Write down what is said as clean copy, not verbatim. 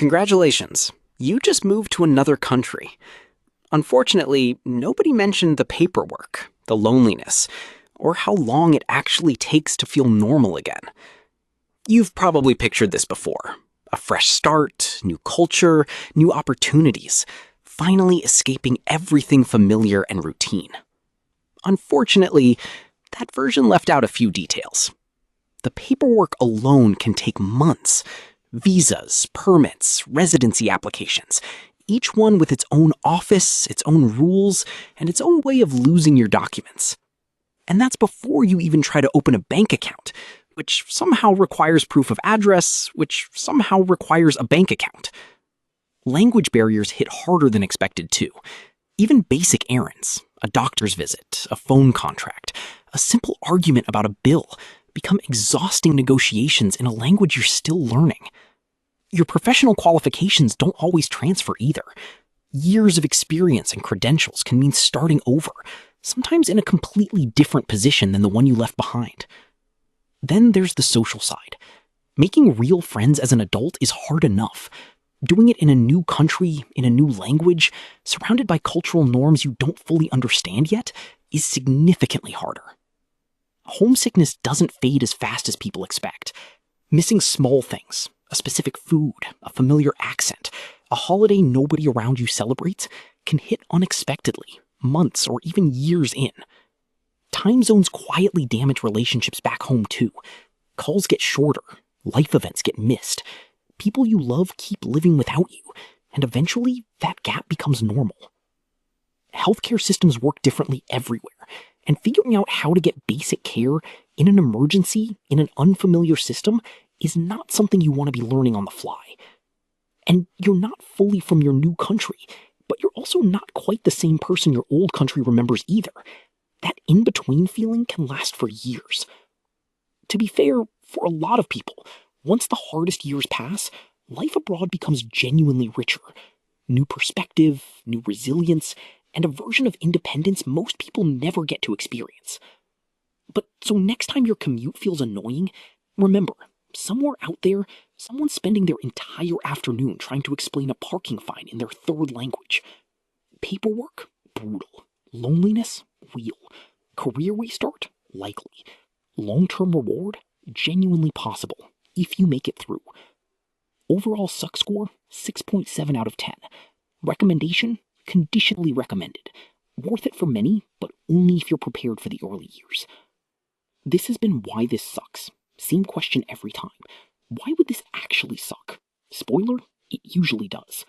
Congratulations, you just moved to another country. Unfortunately, nobody mentioned the paperwork, the loneliness, or how long it actually takes to feel normal again. You've probably pictured this before. A fresh start, new culture, new opportunities, finally escaping everything familiar and routine. Unfortunately, that version left out a few details. The paperwork alone can take months. Visas, permits, residency applications, each one with its own office, its own rules, and its own way of losing your documents. And that's before you even try to open a bank account, which somehow requires proof of address, which somehow requires a bank account. Language barriers hit harder than expected too. Even basic errands, a doctor's visit, a phone contract, a simple argument about a bill, become exhausting negotiations in a language you're still learning. Your professional qualifications don't always transfer either. Years of experience and credentials can mean starting over, sometimes in a completely different position than the one you left behind. Then there's the social side. Making real friends as an adult is hard enough. Doing it in a new country, in a new language, surrounded by cultural norms you don't fully understand yet, is significantly harder. Homesickness doesn't fade as fast as people expect. Missing small things, a specific food, a familiar accent, a holiday nobody around you celebrates, can hit unexpectedly, months or even years in. Time zones quietly damage relationships back home too. Calls get shorter, life events get missed. People you love keep living without you, and eventually that gap becomes normal. Healthcare systems work differently everywhere, and figuring out how to get basic care in an emergency, in an unfamiliar system, is not something you want to be learning on the fly. And you're not fully from your new country, but you're also not quite the same person your old country remembers either. That in-between feeling can last for years. To be fair, for a lot of people, once the hardest years pass, life abroad becomes genuinely richer. New perspective, new resilience, and a version of independence most people never get to experience. But so next time your commute feels annoying, remember, somewhere out there, someone's spending their entire afternoon trying to explain a parking fine in their third language. Paperwork? Brutal. Loneliness? Real. Career restart? Likely. Long-term reward? Genuinely possible, if you make it through. Overall suck score? 6.7 out of 10. Recommendation? Conditionally recommended. Worth it for many, but only if you're prepared for the early years. This has been Why This Sucks. Same question every time. Why would this actually suck? Spoiler, it usually does.